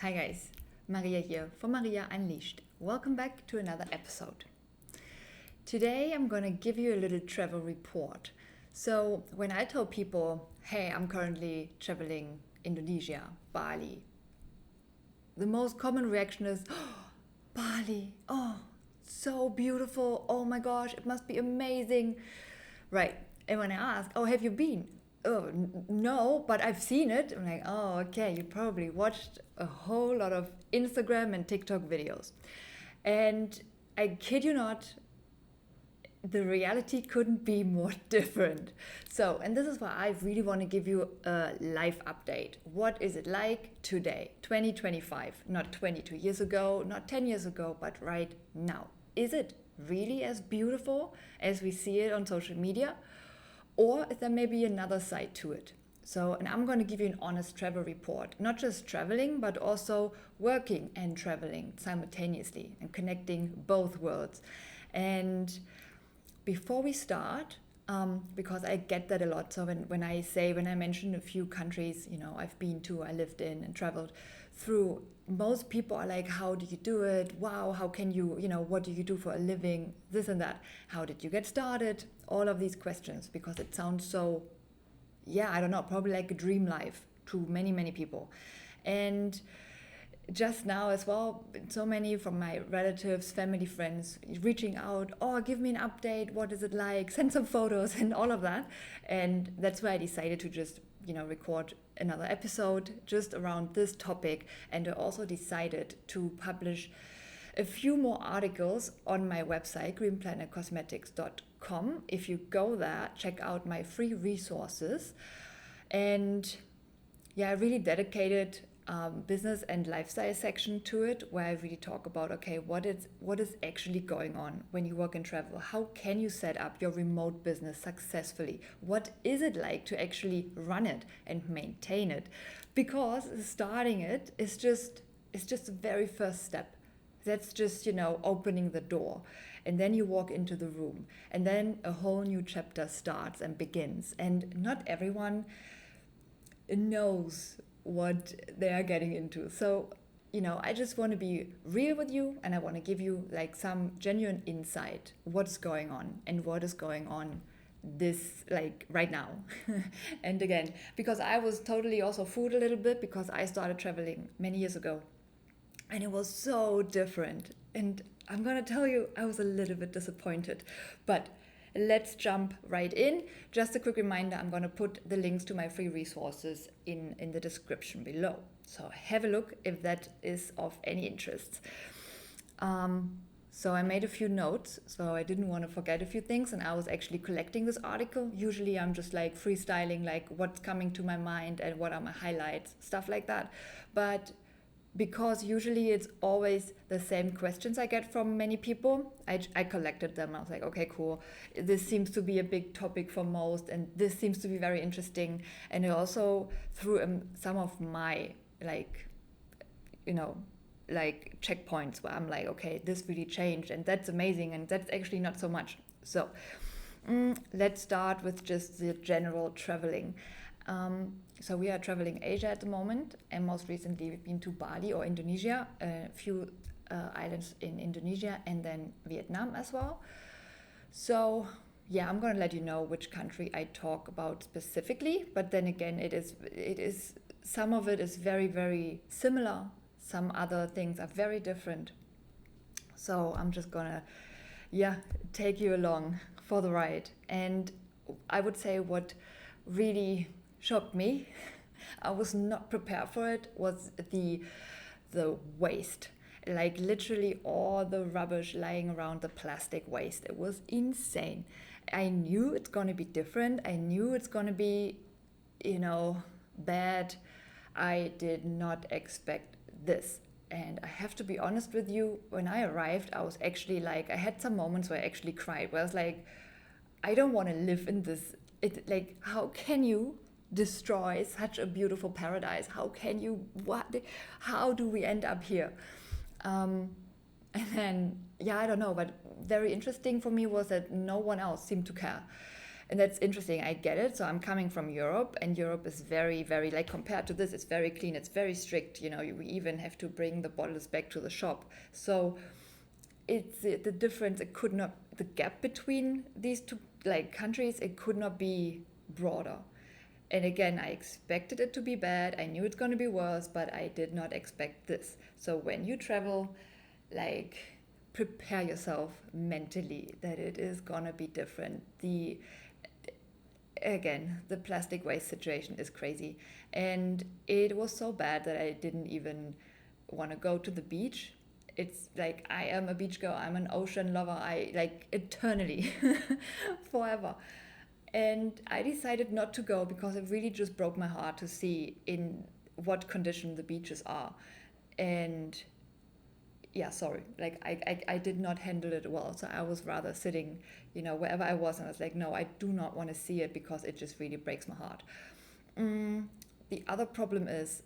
Hi guys, Maria here for Maria Unleashed. Welcome back to another episode. Today I'm gonna give you a little travel report. So when I tell people, hey, I'm currently traveling Indonesia, Bali, the most common reaction is, oh, Bali, oh, so beautiful, oh my gosh, it must be amazing. Right, and when I ask, oh, have you been? Oh, no, but I've seen it. I'm like, oh, okay, you probably watched a whole lot of Instagram and TikTok videos. And I kid you not, the reality couldn't be more different. So, and this is why I really want to give you a life update. What is it like today, 2025? Not 22 years ago, not 10 years ago, but right now. Is it really as beautiful as we see it on social media? Or is there maybe another side to it? So, and I'm going to give you an honest travel report, not just traveling, but also working and traveling simultaneously and connecting both worlds. And before we start, because I get that a lot. So when I mention a few countries, I've been to, I lived in and traveled through, most people are like, how do you do it? Wow, how can you, what do you do for a living? This and that. How did you get started? All of these questions, because it sounds so, yeah, I don't know, probably like a dream life to many, many people. And just now as well, so many from my relatives, family, friends reaching out, oh, give me an update, what is it like, send some photos and all of that. And that's why I decided to just record another episode just around this topic. And I also decided to publish a few more articles on my website, greenplanet.cosmetics.com. If you go there, check out my free resources. And yeah, I really dedicated business and lifestyle section to it, where I really talk about, okay, what is actually going on when you work and travel? How can you set up your remote business successfully? What is it like to actually run it and maintain it? Because starting it is just the very first step. That's just, opening the door. And then you walk into the room. And then a whole new chapter starts and begins. And not everyone knows what they are getting into. So, I just want to be real with you, and I want to give you like some genuine insight what's going on and what is going on this like right now. And again, because I was totally also fooled a little bit, because I started traveling many years ago and it was so different. And I'm gonna tell you, I was a little bit disappointed. But let's jump right in. Just a quick reminder, I'm gonna put the links to my free resources in the description below. So have a look if that is of any interest. So I made a few notes, so I didn't want to forget a few things, and I was actually collecting this article. Usually I'm just like freestyling, like what's coming to my mind and what are my highlights, stuff like that. But because usually it's always the same questions I get from many people, I collected them. I was like, okay, cool. This seems to be a big topic for most, and this seems to be very interesting. And I also threw some of my like checkpoints where I'm like, okay, this really changed, and that's amazing, and that's actually not so much. So let's start with just the general traveling. So we are traveling Asia at the moment, and most recently we've been to Bali or Indonesia, a few islands in Indonesia, and then Vietnam as well. So yeah, I'm gonna let you know which country I talk about specifically, but then again, it is some of it is very, very similar. Some other things are very different. So I'm just gonna, take you along for the ride. And I would say what really shocked me, I was not prepared for it, was the waste. Like literally all the rubbish lying around, the plastic waste. It was insane. I knew it's gonna be different. I knew it's gonna be, bad. I did not expect this. And I have to be honest with you, when I arrived, I was actually like, I had some moments where I actually cried, where I was like, I don't want to live in this. Like, how can you destroy such a beautiful paradise? How can you, how do we end up here? And then, I don't know, but very interesting for me was that no one else seemed to care. And that's interesting. I get it. So I'm coming from Europe, and Europe is very, very, like, compared to this, it's very clean. It's very strict. We even have to bring the bottles back to the shop. So it's the difference. It could not, the gap between these two, like, countries, it could not be broader. And again, I expected it to be bad. I knew it's going to be worse, but I did not expect this. So when you travel, like, prepare yourself mentally that it is going to be different. The plastic waste situation is crazy. And it was so bad that I didn't even want to go to the beach. It's like, I am a beach girl. I'm an ocean lover. I like eternally, forever. And I decided not to go because it really just broke my heart to see in what condition the beaches are. And yeah, sorry, like I did not handle it well. So I was rather sitting, wherever I was, and I was like, no, I do not want to see it because it just really breaks my heart. The other problem is,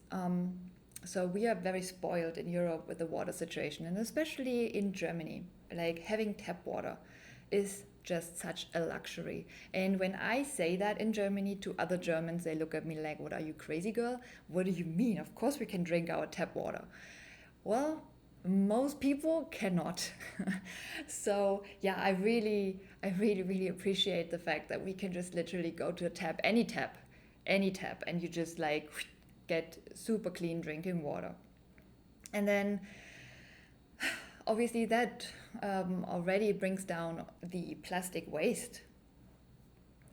so we are very spoiled in Europe with the water situation, and especially in Germany. Like, having tap water is just such a luxury. And when I say that in Germany to other Germans, they look at me like, what are you, crazy girl? What do you mean? Of course we can drink our tap water. Well, most people cannot. So yeah, I really, really appreciate the fact that we can just literally go to a tap, any tap, and you just like get super clean drinking water. And then obviously that already brings down the plastic waste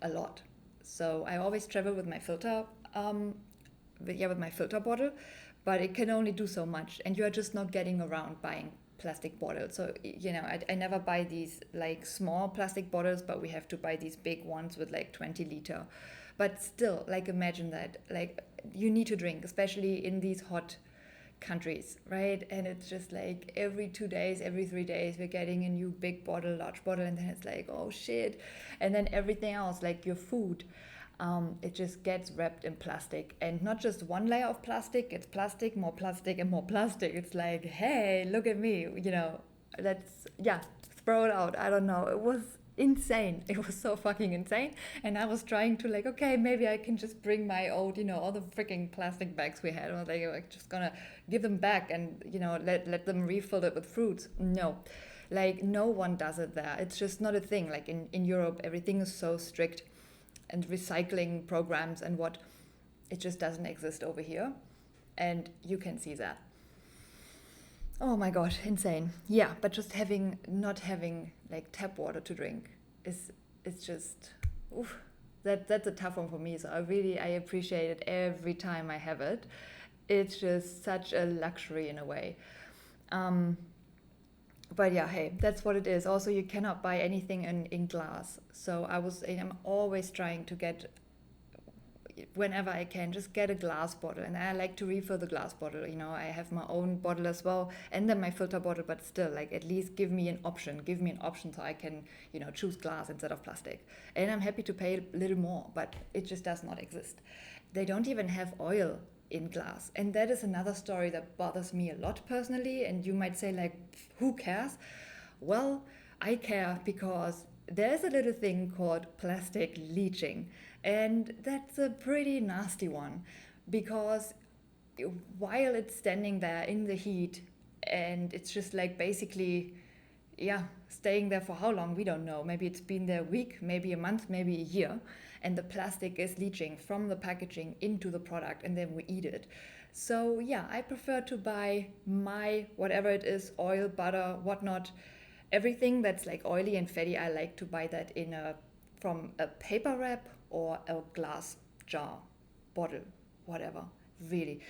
a lot. So I always travel with my filter, with my filter bottle, but it can only do so much, and you are just not getting around buying plastic bottles. So I never buy these like small plastic bottles, but we have to buy these big ones with like 20 liter. But still, like, imagine that, like, you need to drink, especially in these hot countries, right? And it's just like every 2 days, every 3 days, we're getting a new big bottle, large bottle, and then it's like, oh shit. And then everything else, like your food, it just gets wrapped in plastic, and not just one layer of plastic. It's plastic, more plastic, and more plastic. It's like, hey, look at me, let's, yeah, throw it out. I don't know. It was insane. It was so fucking insane. And I was trying to, like, okay, maybe I can just bring my old, all the freaking plastic bags we had. I was like just gonna give them back and, let them refill it with fruits. No, like, no one does it there. It's just not a thing. Like, in Europe, everything is so strict, and recycling programs and what, it just doesn't exist over here. And you can see that. Oh my god, insane. Yeah, but just not having like tap water to drink it's just, oof, that's a tough one for me. So I appreciate it every time I have it. It's just such a luxury in a way. But yeah, hey, that's what it is. Also, you cannot buy anything in glass. So I'm always trying to get, whenever I can, just get a glass bottle. And I like to refill the glass bottle. I have my own bottle as well, and then my filter bottle, but still, like, at least give me an option so I can, choose glass instead of plastic. And I'm happy to pay a little more, but it just does not exist. They don't even have oil in glass. And that is another story that bothers me a lot personally. And you might say, like, who cares? Well, I care because there's a little thing called plastic leaching. And that's a pretty nasty one, because while it's standing there in the heat, and it's just like basically, yeah, staying there for how long, we don't know. Maybe it's been there a week, maybe a month, maybe a year, and the plastic is leaching from the packaging into the product, and then we eat it. So yeah, I prefer to buy my whatever it is, oil, butter, whatnot, everything that's like oily and fatty. I like to buy that from a paper wrap or a glass jar, bottle, whatever, really.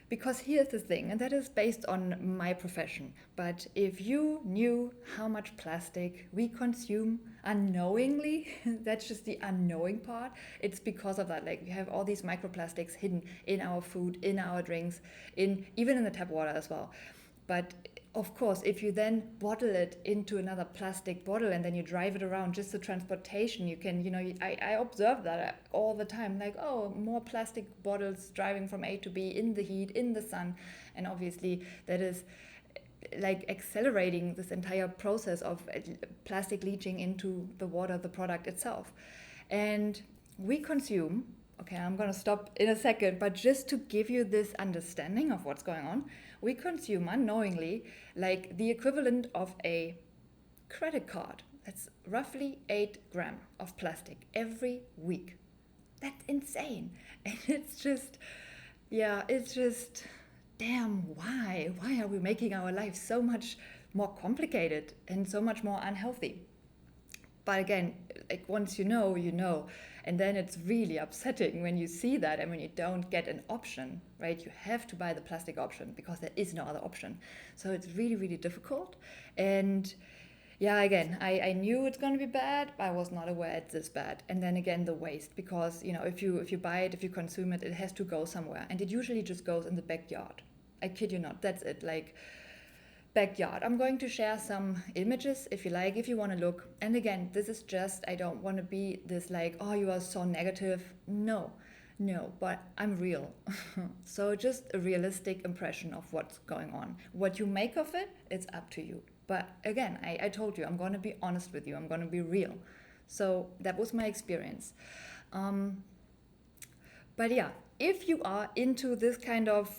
Because here's the thing, and that is based on my profession. But if you knew how much plastic we consume unknowingly, that's just the unknowing part. It's because of that. Like, we have all these microplastics hidden in our food, in our drinks, even in the tap water as well. But of course, if you then bottle it into another plastic bottle and then you drive it around, just the transportation, you can, I observe that all the time, like, oh, more plastic bottles driving from A to B in the heat, in the sun. And obviously that is like accelerating this entire process of plastic leaching into the water, the product itself. And we consume, okay, I'm going to stop in a second, but just to give you this understanding of what's going on, we consume unknowingly like the equivalent of a credit card. That's roughly 8 grams of plastic every week. That's insane. And it's just, yeah, it's just, damn, why? Why are we making our lives so much more complicated and so much more unhealthy? But again, like once you know, you know. And then it's really upsetting when you see that and when you don't get an option, right? You have to buy the plastic option because there is no other option. So it's really, really difficult. And yeah, again, I knew it's going to be bad, but I was not aware it's this bad. And then again, the waste, because if you buy it, if you consume it, it has to go somewhere, and it usually just goes in the backyard. I kid you not, that's it. Like backyard. I'm going to share some images if you like, if you want to look. And again, this is just, I don't want to be this like, oh, you are so negative. No, but I'm real. So just a realistic impression of what's going on. What you make of it, it's up to you. But again, I told you, I'm going to be honest with you. I'm going to be real. So that was my experience. But yeah, if you are into this kind of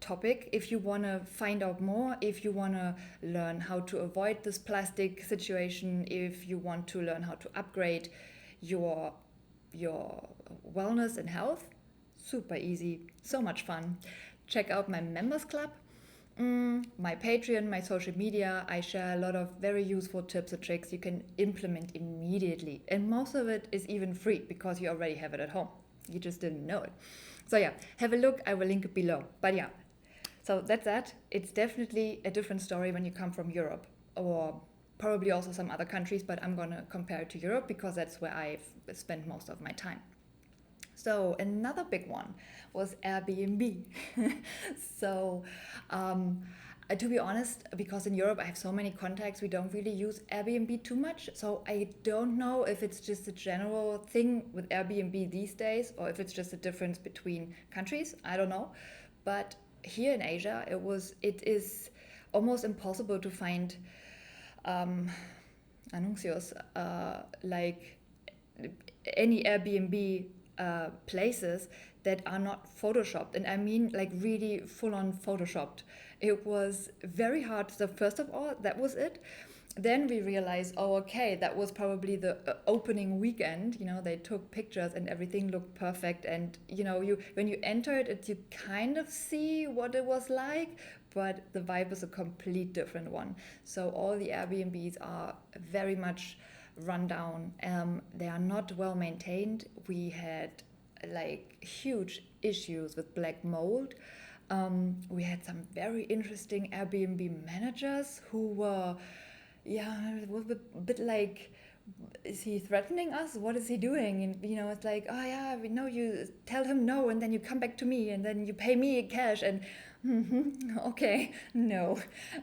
topic, if you want to find out more, if you want to learn how to avoid this plastic situation, if you want to learn how to upgrade your wellness and health, super easy, so much fun. Check out my members club, my Patreon, my social media. I share a lot of very useful tips and tricks you can implement immediately, and most of it is even free because you already have it at home. You just didn't know it. So yeah, have a look. I will link it below. But yeah, so that's that. It's definitely a different story when you come from Europe, or probably also some other countries, but I'm going to compare it to Europe because that's where I've spent most of my time. So another big one was Airbnb. So to be honest, because in Europe I have so many contacts, we don't really use Airbnb too much. So I don't know if it's just a general thing with Airbnb these days, or if it's just a difference between countries. I don't know. But here in Asia, it is almost impossible to find anuncios like any Airbnb places that are not photoshopped, and I mean like really full on photoshopped. It was very hard. So first of all, that was it. Then we realized, oh, okay, that was probably the opening weekend. They took pictures and everything looked perfect. And you when you enter it, you kind of see what it was like, but the vibe is a complete different one. So all the Airbnbs are very much run down. They are not well maintained. We had like huge issues with black mold. We had some very interesting Airbnb managers who were, yeah, it was a bit like, is he threatening us? What is he doing? And it's like, oh yeah, we know, you tell him no, and then you come back to me, and then you pay me cash, and okay, no,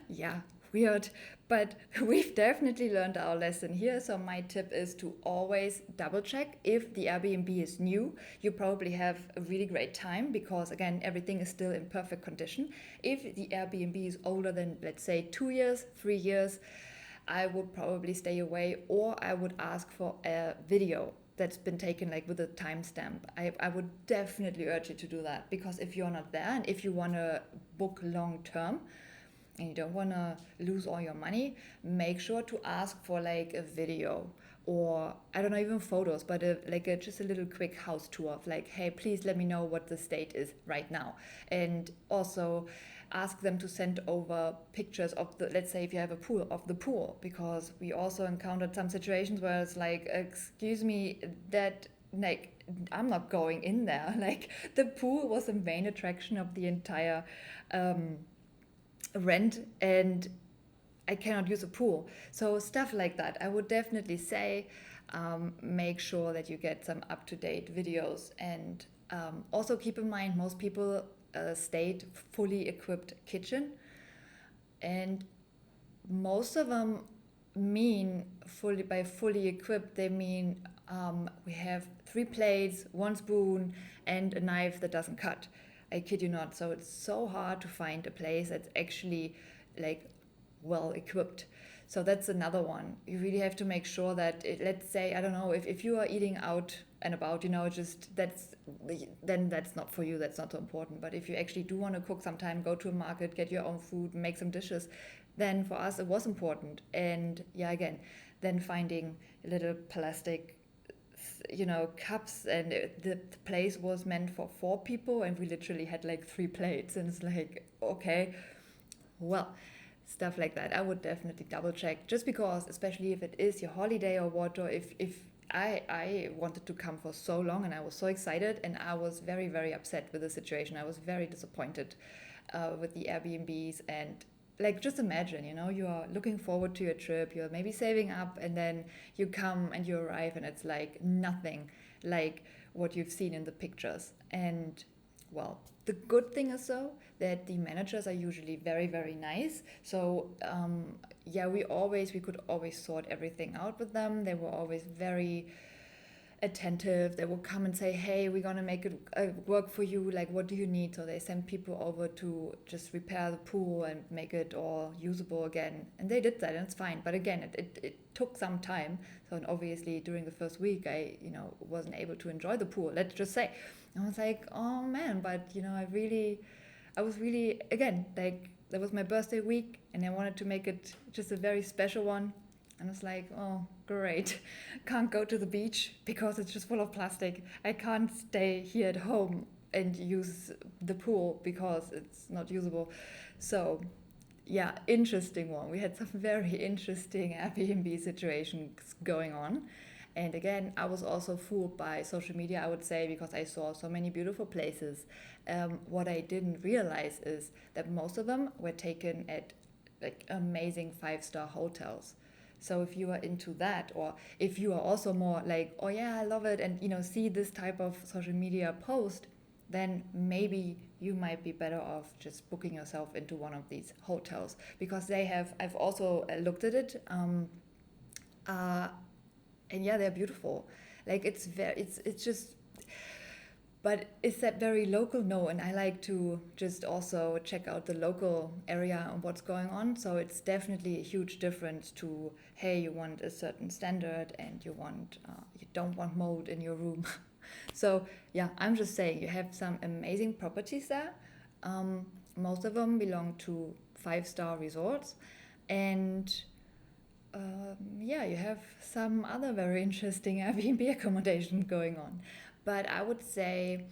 yeah, weird. But we've definitely learned our lesson here. So my tip is to always double check if the Airbnb is new. You probably have a really great time because again, everything is still in perfect condition. If the Airbnb is older than, let's say, 2 years, 3 years, I would probably stay away, or I would ask for a video that's been taken like with a timestamp. I would definitely urge you to do that, because if you're not there and if you want to book long term and you don't want to lose all your money, make sure to ask for like a video, or I don't know, even photos, but just a little quick house tour of like, hey, please let me know what the state is right now. And also ask them to send over pictures of the, let's say if you have a pool, of the pool, because we also encountered some situations where it's like, excuse me, that like I'm not going in there. Like the pool was the main attraction of the entire rent, and I cannot use a pool. So stuff like that, I would definitely say make sure that you get some up-to-date videos. And also keep in mind, most people state fully equipped kitchen, and most of them mean fully equipped, they mean we have 3 plates, 1 spoon, and a knife that doesn't cut. I kid you not. So it's so hard to find a place that's actually like well equipped. So that's another one. You really have to make sure that let's say, I don't know, if you are eating out and about, just then that's not for you. That's not so important. But if you actually do want to cook sometime, go to a market, get your own food, make some dishes, then for us it was important. And yeah, again, then finding little plastic cups, and the place was meant for 4 people, and we literally had like 3 plates, and it's like, okay, well, stuff like that I would definitely double check, just because, especially if it is your holiday or what, or if I wanted to come for so long and I was so excited, and I was very, very upset with the situation. I was very disappointed with the Airbnbs. And like, just imagine, you are looking forward to your trip, you're maybe saving up, and then you come and you arrive and it's like nothing like what you've seen in the pictures. And well, the good thing is, though, that the managers are usually very, very nice. So yeah, we could always sort everything out with them. They were always very attentive. They will come and say, hey, we're going to make it work for you, like, what do you need? So they send people over to just repair the pool and make it all usable again, and they did that, and it's fine. But again, it took some time. So, and obviously during the first week I wasn't able to enjoy the pool, let's just say. I was like, oh man, but I was really, again, like, that was my birthday week, and I wanted to make it just a very special one. And it's like, oh, great. Can't go to the beach because it's just full of plastic. I can't stay here at home and use the pool because it's not usable. So, yeah, interesting one. We had some very interesting Airbnb situations going on. And again, I was also fooled by social media, I would say, because I saw so many beautiful places. What I didn't realize is that most of them were taken at like amazing 5-star hotels. So if you are into that, or if you are also more like, oh yeah, I love it, and see this type of social media post, then maybe you might be better off just booking yourself into one of these hotels, because I've also looked at it, uh, and yeah, they're beautiful. Like, it's just, but is that very local? No, and I like to just also check out the local area and what's going on. So it's definitely a huge difference to, hey, you want a certain standard, and you don't want mold in your room. So yeah, I'm just saying, you have some amazing properties there. Most of them belong to 5-star resorts, and yeah, you have some other very interesting Airbnb accommodation going on. But I would say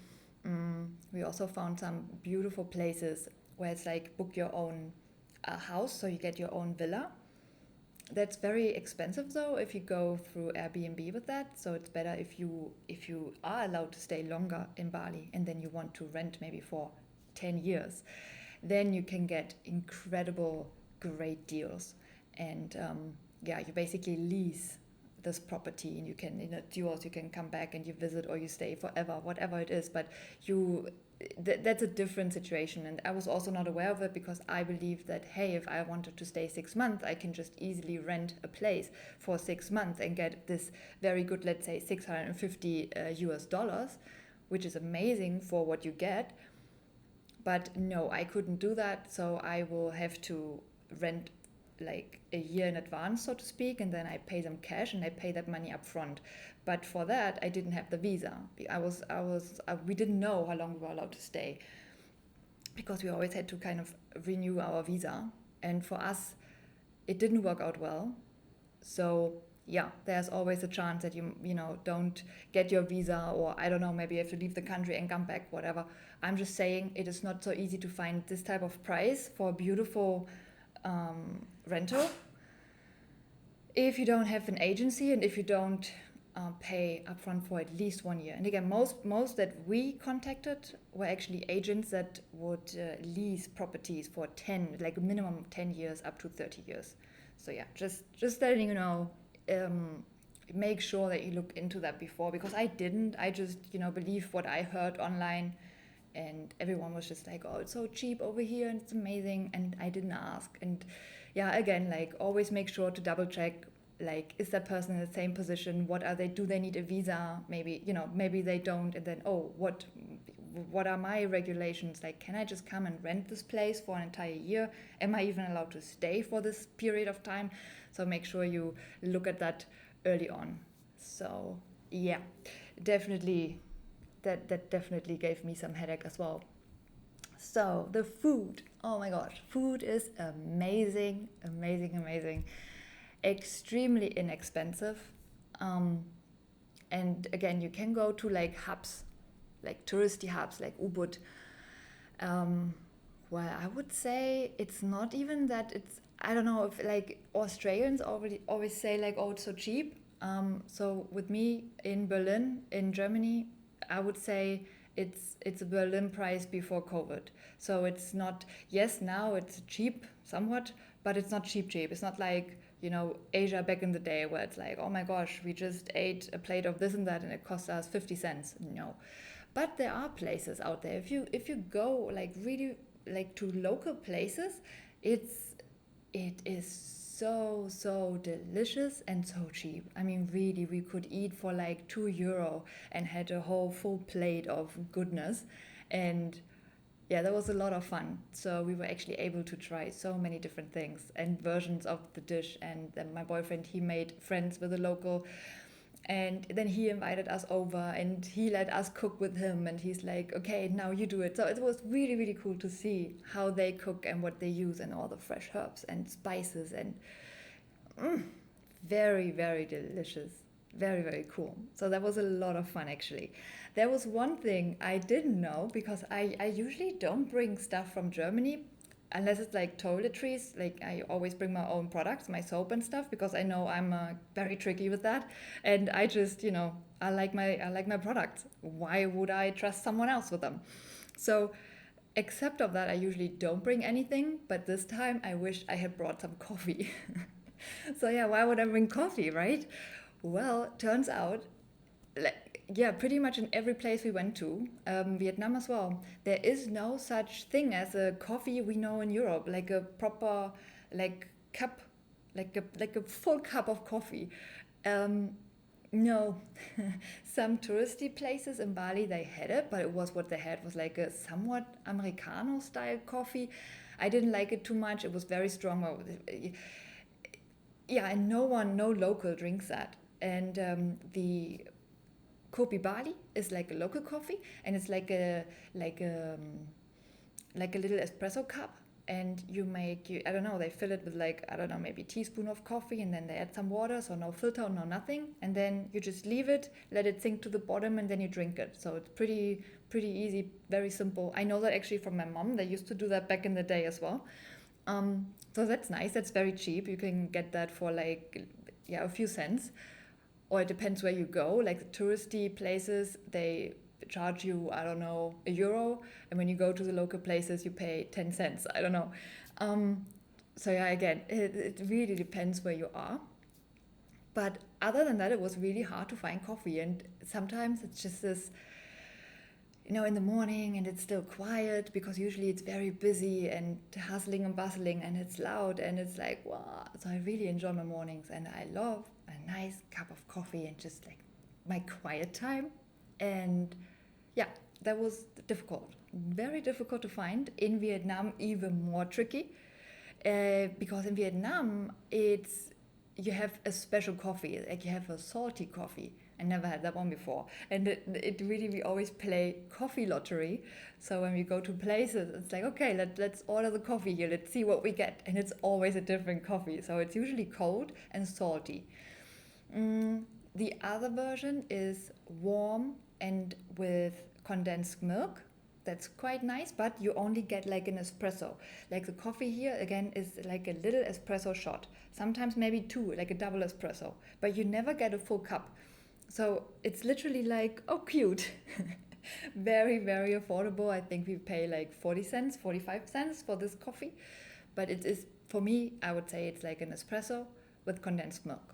we also found some beautiful places where it's like book your own house, so you get your own villa. That's very expensive, though, if you go through Airbnb with that. So it's better if you are allowed to stay longer in Bali, and then you want to rent maybe for 10 years. Then you can get incredible, great deals. And yeah, you basically lease this property, and you can, it's yours. You can come back and you visit, or you stay forever, whatever it is. But that's a different situation. And I was also not aware of it, because I believe that, hey, if I wanted to stay 6 months, I can just easily rent a place for 6 months and get this very good, let's say, $650, which is amazing for what you get. But no, I couldn't do that. So I will have to rent like a year in advance, so to speak, and then I pay them cash, and I pay that money up front. But for that, I didn't have the visa. We didn't know how long we were allowed to stay, because we always had to kind of renew our visa. And for us, it didn't work out well. So yeah, there's always a chance that you don't get your visa, or I don't know, maybe you have to leave the country and come back, whatever. I'm just saying, it is not so easy to find this type of price for a beautiful rental if you don't have an agency, and if you don't pay upfront for at least 1 year. And again, most that we contacted were actually agents that would lease properties for 10, like a minimum of 10 years up to 30 years. So yeah, just letting you know, make sure that you look into that before, because I didn't. I just believe what I heard online, and everyone was just like, oh, it's so cheap over here and it's amazing, and I didn't ask. And yeah, again, like, always make sure to double check, like, is that person in the same position? What are they? Do they need a visa? Maybe maybe they don't, and then, oh, what are my regulations? Like, can I just come and rent this place for an entire year? Am I even allowed to stay for this period of time? So make sure you look at that early on. So yeah, definitely, that definitely gave me some headache as well. So the food, oh my gosh, food is amazing, amazing, amazing, extremely inexpensive. Um, and again, you can go to like hubs, like touristy hubs, like Ubud. Um, well, I would say it's not even that it's. I don't know if like Australians already always say like, oh, it's so cheap. So with me in Berlin, in Germany, I would say it's a Berlin price before COVID. So it's not. Yes, now it's cheap somewhat, but it's not cheap cheap. It's not like Asia back in the day where it's like, oh my gosh, we just ate a plate of this and that and it cost us 50 cents. No, but there are places out there. If you go like really like to local places, it is so delicious and so cheap. I mean, really, we could eat for like €2 and had a whole full plate of goodness, and yeah, that was a lot of fun. So we were actually able to try so many different things and versions of the dish. And then my boyfriend, he made friends with a local, and then he invited us over and he let us cook with him, and he's like, okay, now you do it. So it was really, really cool to see how they cook and what they use and all the fresh herbs and spices, and very, very delicious. Very, very cool. So that was a lot of fun actually. There was one thing I didn't know, because I usually don't bring stuff from Germany unless it's like toiletries. Like, I always bring my own products, my soap and stuff, because I know I'm very tricky with that. And I just, I like my products. Why would I trust someone else with them? So except of that, I usually don't bring anything, but this time I wish I had brought some coffee. So yeah, why would I bring coffee, right? Well, turns out, like, yeah, pretty much in every place we went to, Vietnam as well, there is no such thing as a coffee we know in Europe, like a proper, like, cup, like a full cup of coffee. Um, no, some touristy places in Bali they had it, but it was what they had was like a somewhat Americano style coffee. I didn't like it too much. It was very strong. Yeah, and no local drinks that. And the Kopi Bali is like a local coffee, and it's like a like a little espresso cup, and I don't know, they fill it with like, I don't know, maybe a teaspoon of coffee, and then they add some water, so no filter, no nothing, and then you just leave it, let it sink to the bottom, and then you drink it. So it's pretty easy, very simple. I know that actually from my mom. They used to do that back in the day as well. So that's nice. That's very cheap. You can get that for like, yeah, a few cents. Or it depends where you go. Like the touristy places, they charge you, I don't know, €1. And when you go to the local places, you pay 10 cents. I don't know. So yeah, again, it really depends where you are. But other than that, it was really hard to find coffee. And sometimes it's just this, in the morning, and it's still quiet, because usually it's very busy and hustling and bustling, and it's loud, and it's like, wow. So I really enjoy my mornings, and I love a nice cup of coffee and just like my quiet time. And yeah, that was difficult, very difficult to find. In Vietnam, even more tricky, because in Vietnam, you have a special coffee, like you have a salty coffee. I never had that one before. And it really, we always play coffee lottery. So when we go to places, it's like, okay, let's order the coffee here. Let's see what we get. And it's always a different coffee. So it's usually cold and salty. The other version is warm and with condensed milk. That's quite nice, but you only get like an espresso. Like the coffee here, again, is like a little espresso shot. Sometimes maybe two, like a double espresso. But you never get a full cup. So it's literally like, oh, cute. Very, very affordable. I think we pay like 40 cents, 45 cents for this coffee. But it is, for me, I would say it's like an espresso with condensed milk.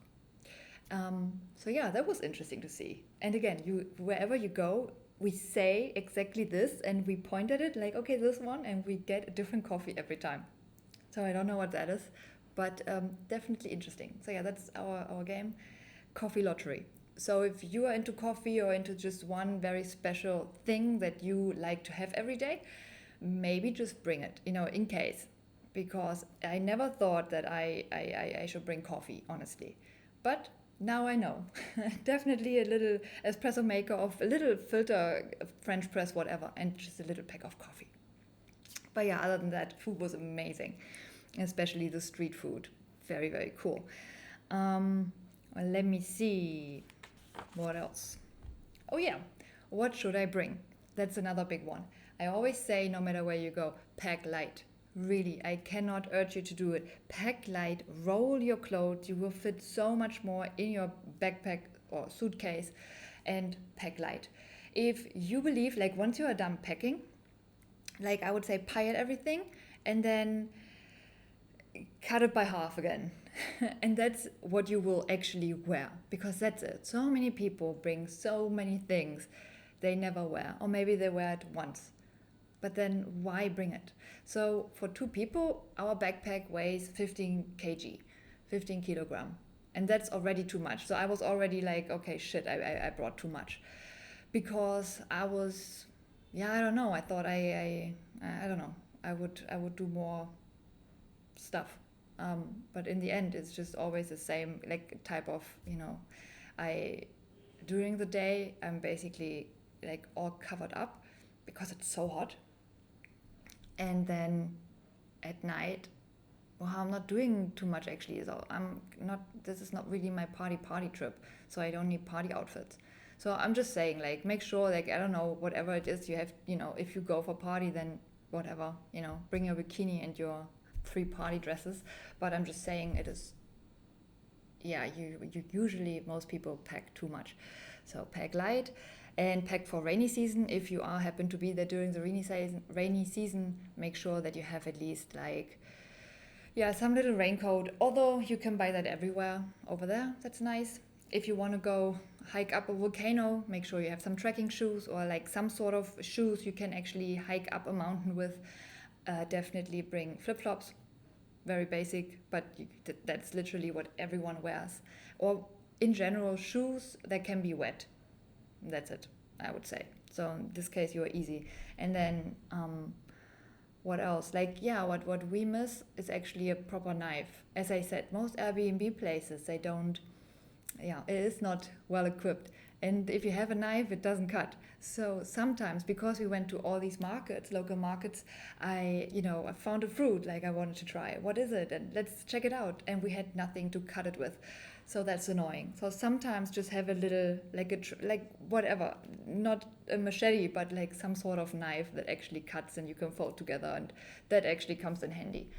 So yeah, that was interesting to see. And again, wherever you go, we say exactly this, and we point at it like, okay, this one, and we get a different coffee every time. So I don't know what that is, but definitely interesting. So yeah, that's our game, coffee lottery. So if you are into coffee or into just one very special thing that you like to have every day, maybe just bring it, in case. Because I never thought that I should bring coffee, honestly. But now I know. Definitely a little espresso maker of a little filter, French press, whatever, and just a little pack of coffee. But yeah, other than that, food was amazing, especially the street food. Very, very cool. Well, let me see. What else? Oh, yeah. What should I bring? That's another big one. I always say, no matter where you go, pack light. Really, I cannot urge you to do it. Pack light, roll your clothes. You will fit so much more in your backpack or suitcase, and pack light. If you believe, like, once you are done packing, like, I would say pile everything and then cut it by half again. And that's what you will actually wear, because that's it. So many people bring so many things they never wear, or maybe they wear it once. But then why bring it? So for two people, our backpack weighs 15 kg, 15 kilogram. And that's already too much. So I was already like, okay, shit, I brought too much. Because I was, yeah, I don't know. I thought I don't know. I would do more stuff. But in the end, it's just always the same, like, type of, I, during the day, I'm basically like all covered up because it's so hot. And then at night, well, I'm not doing too much actually. So this is not really my party trip. So I don't need party outfits. So I'm just saying, like, make sure, like, I don't know, whatever it is you have, if you go for party, then whatever, bring your bikini and your 3 party dresses. But I'm just saying it is, yeah, you usually, most people pack too much. So pack light and pack for rainy season. If you happen to be there during the rainy season, make sure that you have at least, like, yeah, some little raincoat. Although you can buy that everywhere over there. That's nice. If you want to go hike up a volcano, make sure you have some trekking shoes or like some sort of shoes you can actually hike up a mountain with. Definitely bring flip-flops. Very basic, but that's literally what everyone wears. Or in general, shoes that can be wet. That's it, I would say. So in this case, you are easy. And then what else? Like, yeah, what we miss is actually a proper knife. As I said, most Airbnb places, they don't, yeah, it is not well equipped. And if you have a knife, it doesn't cut. So sometimes, because we went to all these markets, local markets, I found a fruit like I wanted to try. What is it? And let's check it out. And we had nothing to cut it with. So that's annoying. So sometimes just have a little, like whatever, not a machete, but like some sort of knife that actually cuts and you can fold together, and that actually comes in handy.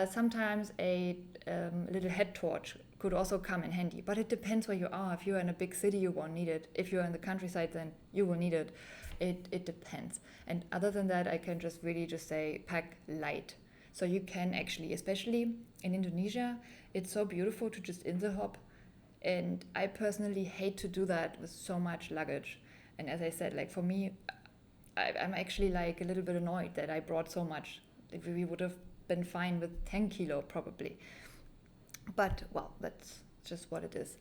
Sometimes a little head torch could also come in handy, but it depends where you are. If you're in a big city, you won't need it. If you're in the countryside, then you will need it. It depends. And other than that, I can just really just say pack light. So you can actually, especially in Indonesia, it's so beautiful to just insel hop. And I personally hate to do that with so much luggage. And as I said, like, for me, I'm actually like a little bit annoyed that I brought so much. If we would have been fine with 10 kilo probably. But, well, that's just what it is.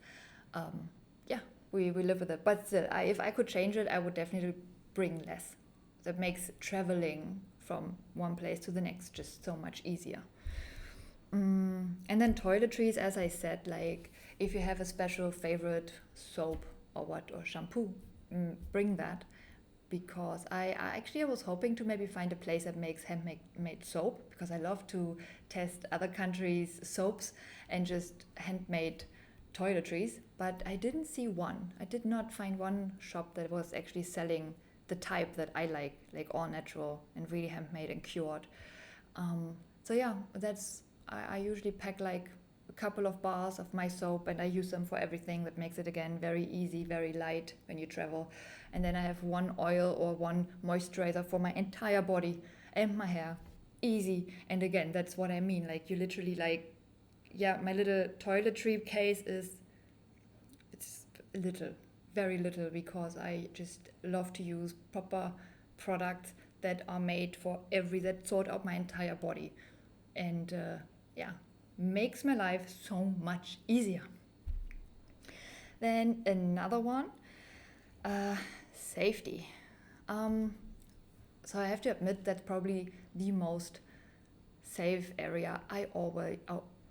Yeah, we live with it. But still, if I could change it, I would definitely bring less. That makes traveling from one place to the next just so much easier. And then toiletries, as I said, like, if you have a special favorite soap or shampoo, bring that. Because I was hoping to maybe find a place that makes handmade soap, because I love to test other countries' soaps and just handmade toiletries, but I didn't see one. I did not find one shop that was actually selling the type that I like all natural and really handmade and cured. So yeah, I usually pack like a couple of bars of my soap, and I use them for everything. That makes it, again, very easy, very light when you travel. And then I have one oil or one moisturizer for my entire body and my hair. Easy. And again, that's what I mean. Like, you literally, like, yeah, my little toiletry case it's little, very little, because I just love to use proper products that are made that sort out my entire body. And yeah, makes my life so much easier. Then another one, uh, safety. Um, so I have to admit that's probably the most safe area I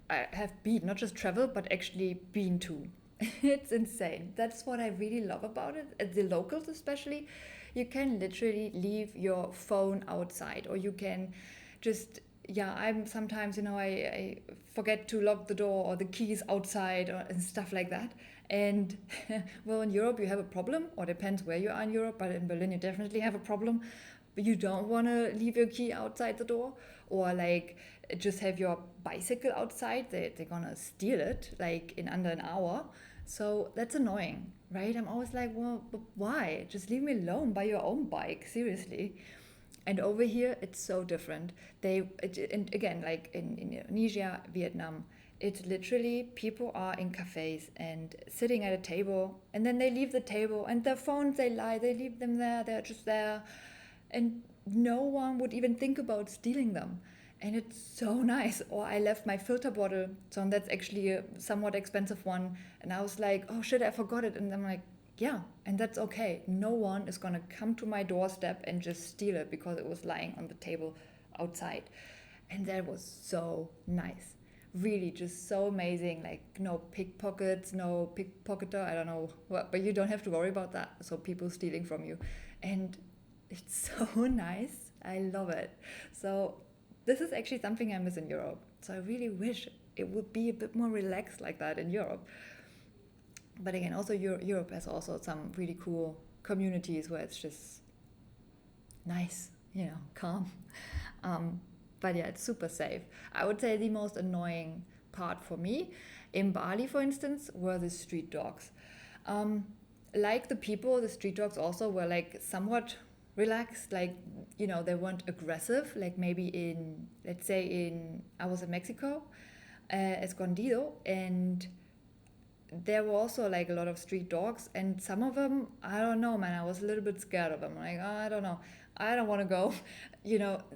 have been, not just travel, but actually been to. It's insane. That's what I really love about it. The locals, especially, you can literally leave your phone outside, or you can just, yeah, I'm sometimes, I forget to lock the door or the keys outside and stuff like that. And well, in Europe, you have a problem, or depends where you are in Europe, but in Berlin, you definitely have a problem. But you don't want to leave your key outside the door, or like just have your bicycle outside. They're gonna steal it like in under an hour. So that's annoying, right? I'm always like, well, but why? Just leave me alone by your own bike, seriously. And over here, it's so different. And again, like in Indonesia, Vietnam, it's literally people are in cafes and sitting at a table, and then they leave the table, and their phones, they leave them there, they're just there, and no one would even think about stealing them. And it's so nice. Or I left my filter bottle, so that's actually a somewhat expensive one, and I was like, oh shit, I forgot it. And I'm like, yeah, and that's okay. No one is gonna come to my doorstep and just steal it because it was lying on the table outside. And that was so nice. Really, just so amazing. Like, no pickpockets, no pickpocketer, I don't know what, but you don't have to worry about that. So, people stealing from you. And it's so nice. I love it. So, this is actually something I miss in Europe. So, I really wish it would be a bit more relaxed like that in Europe. But again, also Europe has also some really cool communities where it's just nice, calm. Um, but yeah, it's super safe. I would say the most annoying part for me in Bali, for instance, were the street dogs. Um, like the people, the street dogs also were like somewhat relaxed, like, they weren't aggressive, like maybe let's say I was in Mexico, Escondido, and there were also like a lot of street dogs, and some of them, I don't know, man, I was a little bit scared of them. Like, oh, I don't know, I don't want to go.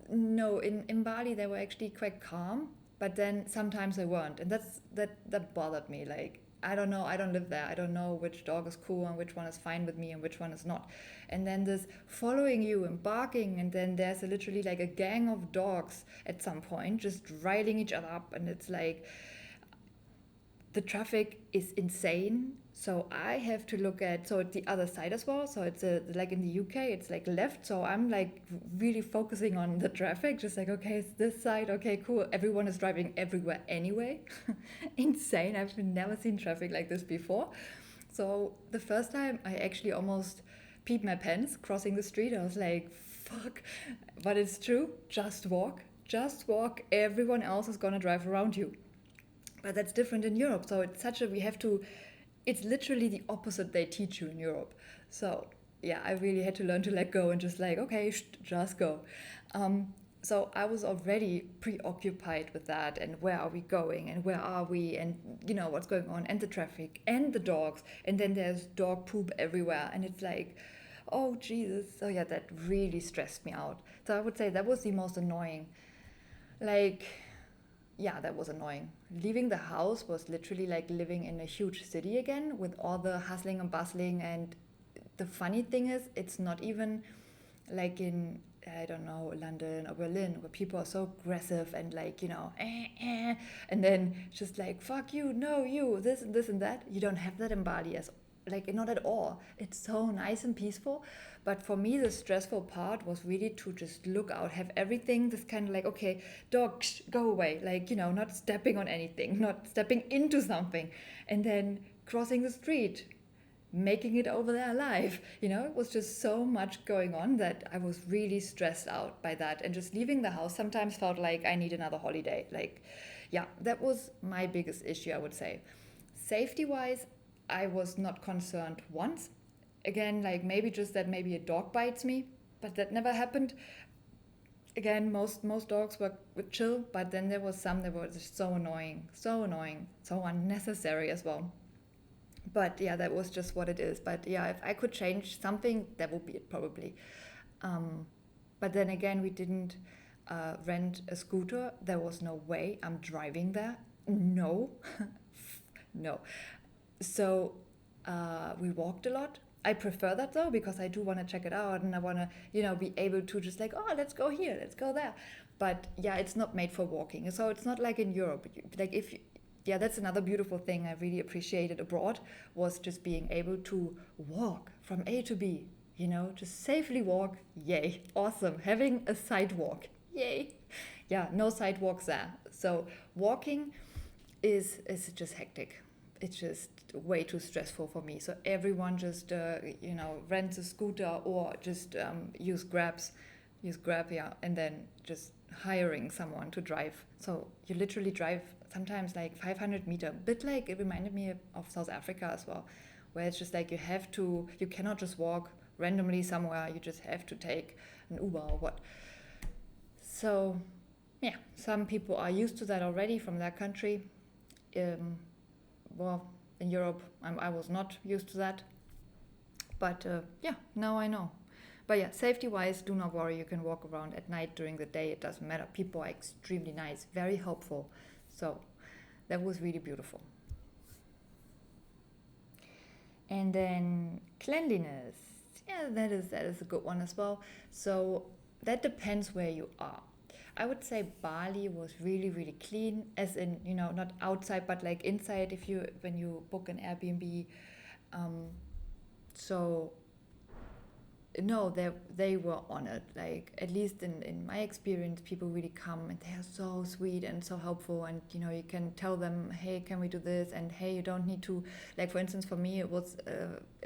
No, in Bali they were actually quite calm, but then sometimes they weren't, and that bothered me. Like, I don't know, I don't live there, I don't know which dog is cool and which one is fine with me and which one is not. And then this following you and barking, and then there's literally like a gang of dogs at some point just riling each other up, and it's like the traffic is insane. So I have to look at, so it's the other side as well. So it's like in the UK, it's like left. So I'm like really focusing on the traffic, just like, okay, it's this side. Okay, cool. Everyone is driving everywhere anyway. Insane. I've never seen traffic like this before. So the first time I actually almost peed my pants crossing the street. I was like, fuck. But it's true. Just walk. Just walk. Everyone else is going to drive around you. But that's different in Europe. So it's literally the opposite they teach you in Europe. So yeah, I really had to learn to let go and just like, okay, just go. So I was already preoccupied with that, and where are we going and where are we, and what's going on, and the traffic and the dogs, and then there's dog poop everywhere, and it's like, oh Jesus. So yeah, that really stressed me out. So I would say that was the most annoying. Like, yeah, that was annoying. Leaving the house was literally like living in a huge city again with all the hustling and bustling. And the funny thing is, it's not even like in, I don't know, London or Berlin, where people are so aggressive and like, and then just like, fuck you, no, you, this and that. You don't have that in Bali, as like, not at all. It's so nice and peaceful. But for me, the stressful part was really to just look out, have everything just kind of like, okay, dog, go away, like, not stepping on anything, not stepping into something, and then crossing the street, making it over there alive. It was just so much going on that I was really stressed out by that. And just leaving the house sometimes felt like I need another holiday. Like, yeah, that was my biggest issue, I would say. Safety wise, I was not concerned once. Again, like maybe just that maybe a dog bites me, but that never happened. Again, most dogs were chill, but then there was some that were just so annoying, so unnecessary as well. But yeah, that was just what it is. But yeah, if I could change something, that would be it probably. Um, but then again, we didn't rent a scooter. There was no way I'm driving there. No, no. So We walked a lot. I prefer that though, because I do want to check it out and I want to, be able to just like, oh, let's go here, let's go there. But yeah, it's not made for walking. So it's not like in Europe. Like if you, yeah, that's another beautiful thing I really appreciated abroad, was just being able to walk from A to B, just safely walk. Yay, awesome. Having a sidewalk. Yay. Yeah, no sidewalks there. So walking is just hectic. It's just way too stressful for me. So everyone just rents a scooter or just use Grab, yeah, and then just hiring someone to drive. So you literally drive sometimes like 500 meter, a bit like it reminded me of South Africa as well, where it's just like you cannot just walk randomly somewhere. You just have to take an Uber or what. So yeah, some people are used to that already from their country. Well, in Europe, I was not used to that. But yeah, now I know. But yeah, safety-wise, do not worry. You can walk around at night, during the day. It doesn't matter. People are extremely nice, very helpful. So that was really beautiful. And then cleanliness. Yeah, that is a good one as well. So that depends where you are. I would say Bali was really, really clean, as in, not outside, but like inside when you book an Airbnb. So no, they were on it. Like, at least in my experience, people really come and they are so sweet and so helpful. And, you can tell them, hey, can we do this? And hey, you don't need to, like, for instance, for me, it was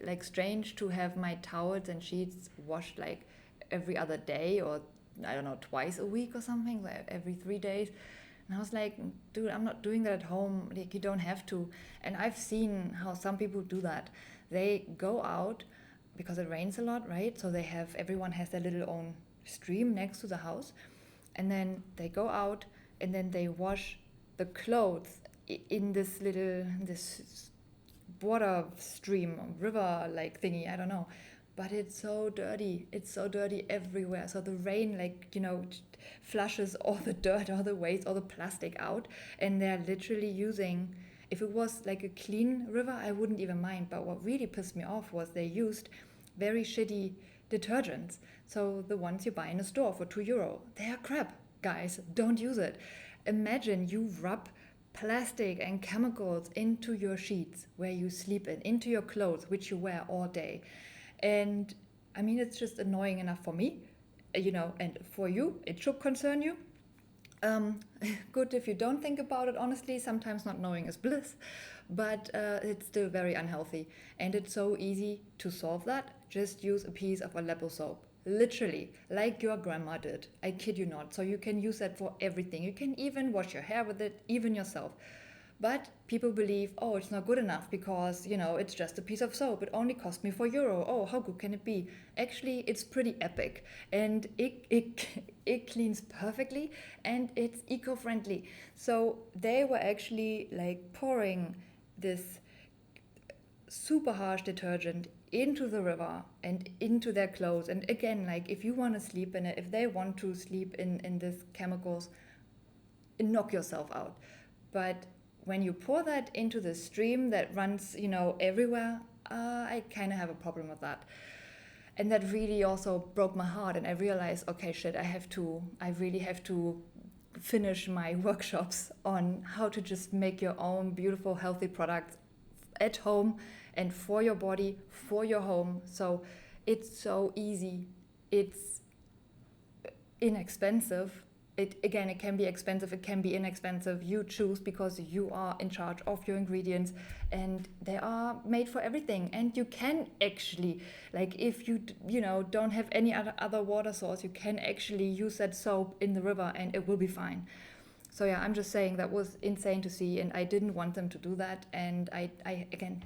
like strange to have my towels and sheets washed like every other day, or I don't know, twice a week or something, like every 3 days. And I was like, dude, I'm not doing that at home. Like, you don't have to. And I've seen how some people do that. They go out because it rains a lot, right? So everyone has their little own stream next to the house. And then they go out and then they wash the clothes in this water stream, river like thingy, I don't know. But it's so dirty. It's so dirty everywhere. So the rain, flushes all the dirt, all the waste, all the plastic out. And they're literally using, if it was like a clean river, I wouldn't even mind. But what really pissed me off was they used very shitty detergents. So the ones you buy in a store for €2, they are crap, guys. Don't use it. Imagine you rub plastic and chemicals into your sheets where you sleep into your clothes, which you wear all day. And I mean, it's just annoying enough for me, and for you, it should concern you. Good if you don't think about it, honestly. Sometimes not knowing is bliss, but it's still very unhealthy. And it's so easy to solve that. Just use a piece of Aleppo soap. Literally, like your grandma did. I kid you not. So you can use that for everything. You can even wash your hair with it, even yourself. But people believe, oh, it's not good enough because, it's just a piece of soap. It only cost me €4. Oh, how good can it be? Actually, it's pretty epic. And it cleans perfectly and it's eco-friendly. So they were actually like pouring this super harsh detergent into the river and into their clothes. And again, like, if you want to sleep in it, if they want to sleep in these chemicals, knock yourself out. But when you pour that into the stream that runs, everywhere, I kind of have a problem with that. And that really also broke my heart. And I realized, okay, shit, I really have to finish my workshops on how to just make your own beautiful, healthy products at home and for your body, for your home. So it's so easy. It's inexpensive. It can be expensive, it can be inexpensive. You choose, because you are in charge of your ingredients and they are made for everything. And you can actually, like, if you don't have any other water source, you can actually use that soap in the river and it will be fine. So yeah, I'm just saying that was insane to see, and I didn't want them to do that. And I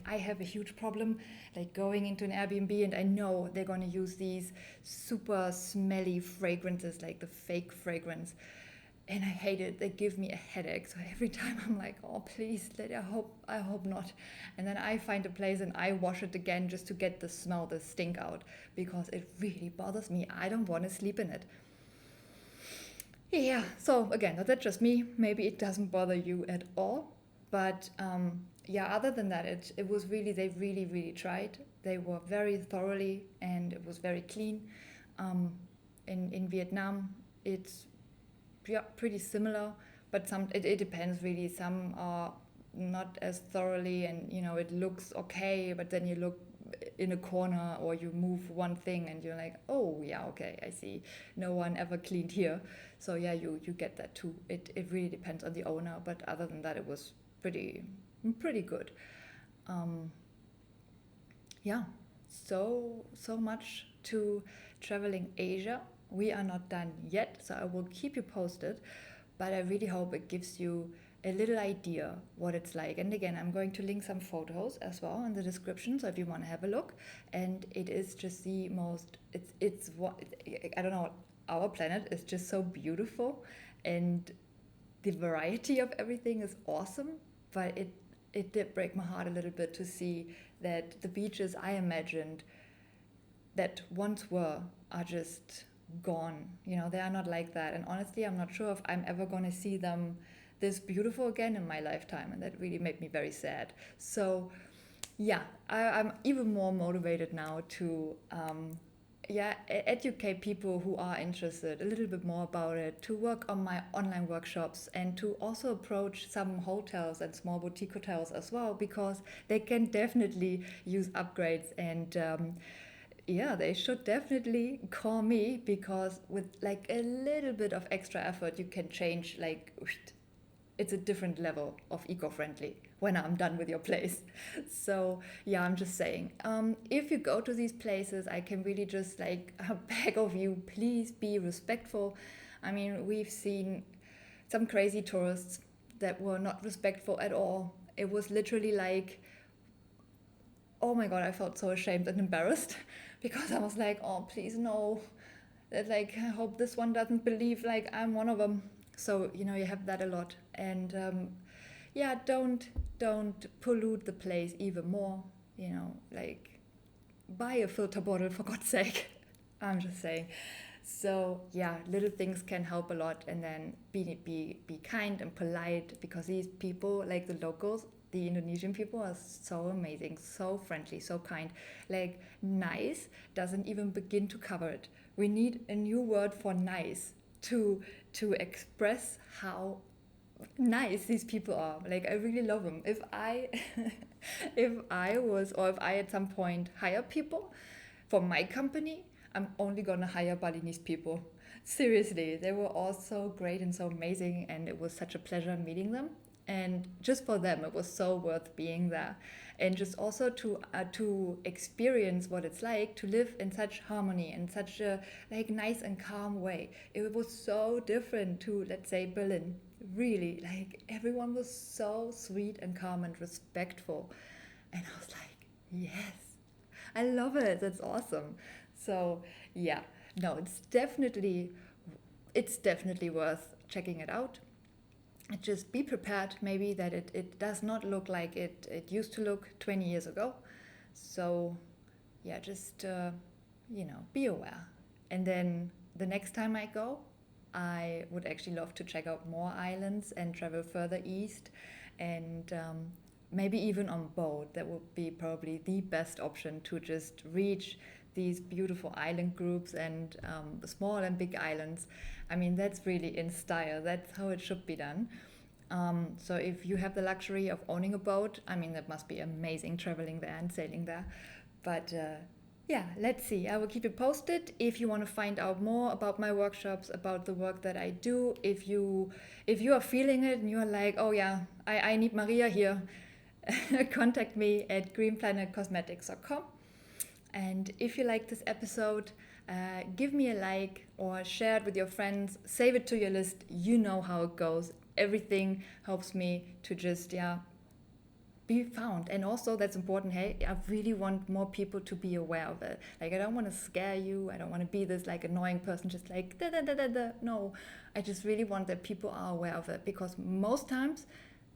have a huge problem, like, going into an Airbnb and I know they're going to use these super smelly fragrances, like the fake fragrance. And I hate it. They give me a headache. So every time I'm like, oh, please, I hope not. And then I find a place and I wash it again just to get the smell, the stink out, because it really bothers me. I don't want to sleep in it. Yeah, so again, that's just me. Maybe it doesn't bother you at all. But yeah, other than that, it was really, they really, really tried. They were very thoroughly, and it was very clean. Um, in Vietnam, it's, yeah, pretty similar, but it depends really. Some are not as thoroughly, and it looks okay, but then you look in a corner or you move one thing and you're like, oh yeah, okay, I see, no one ever cleaned here. So yeah, you get that too. It really depends on the owner, but other than that, it was pretty good. um, yeah, so much to traveling Asia. We are not done yet, so I will keep you posted, but I really hope it gives you a little idea what it's like. And again, I'm going to link some photos as well in the description, so if you want to have a look. And it is just the most, it's what, I don't know, our planet is just so beautiful, and the variety of everything is awesome. But it did break my heart a little bit to see that the beaches I imagined that once were are just gone. They are not like that. And honestly, I'm not sure if I'm ever going to see them this beautiful again in my lifetime. And that really made me very sad. So, yeah, I'm even more motivated now to, yeah, educate people who are interested a little bit more about it, to work on my online workshops, and to also approach some hotels and small boutique hotels as well, because they can definitely use upgrades. And yeah, they should definitely call me, because with like a little bit of extra effort, you can change, like, it's a different level of eco-friendly when I'm done with your place. So yeah, I'm just saying, if you go to these places, I can really just like beg of you, please be respectful. I mean, we've seen some crazy tourists that were not respectful at all. It was literally like, oh my god, I felt so ashamed and embarrassed because I was like, oh, please no. That, like, I hope this one doesn't believe like I'm one of them. So you have that a lot. And yeah, don't pollute the place even more. Like, buy a filter bottle, for God's sake. I'm just saying. So yeah, little things can help a lot. And then be kind and polite, because these people, like the locals, the Indonesian people, are so amazing, so friendly, so kind. Like, nice doesn't even begin to cover it. We need a new word for nice to express how nice these people are. Like, I really love them. If I if I was, or if I at some point hire people for my company, I'm only gonna hire Balinese people. Seriously, they were all so great and so amazing, and it was such a pleasure meeting them. And just for them, it was so worth being there, and just also to experience what it's like to live in such harmony and such a, like, nice and calm way. It was so different to, let's say, Berlin. Really, like, everyone was so sweet and calm and respectful, and I was like, yes, I love it. That's awesome. So yeah, no, it's definitely worth checking it out. Just be prepared, maybe, that it does not look like it used to look 20 years ago. So yeah, just be aware. And then the next time I go, I would actually love to check out more islands and travel further east, and maybe even on boat. That would be probably the best option to just reach these beautiful island groups, and small and big islands. I mean, that's really in style. That's how it should be done. So if you have the luxury of owning a boat, I mean, that must be amazing, traveling there and sailing there. But yeah, let's see. I will keep you posted. If you want to find out more about my workshops, about the work that I do, if you are feeling it and you are like, oh yeah, I need Maria here, contact me at greenplanetcosmetics.com. And if you like this episode, give me a like or share it with your friends. Save it to your list. You know how it goes. Everything helps me to just, yeah, be found. And also, that's important. Hey, I really want more people to be aware of it. Like, I don't want to scare you. I don't want to be this like annoying person, just like da da da da da. No, I just really want that people are aware of it, because most times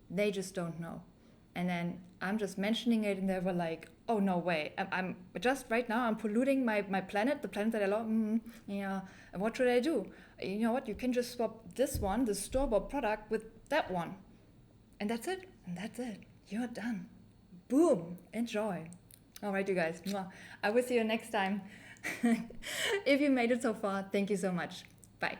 they just don't know. And then I'm just mentioning it, and they were like, oh, no way. I'm just right now, I'm polluting my planet, the planet that I love. Yeah, and what should I do? You know what? You can just swap this store-bought product with that one. And that's it. And that's it. you're done. Boom, enjoy. All right, you guys. Mwah. I will see you next time. If you made it so far, thank you so much. Bye.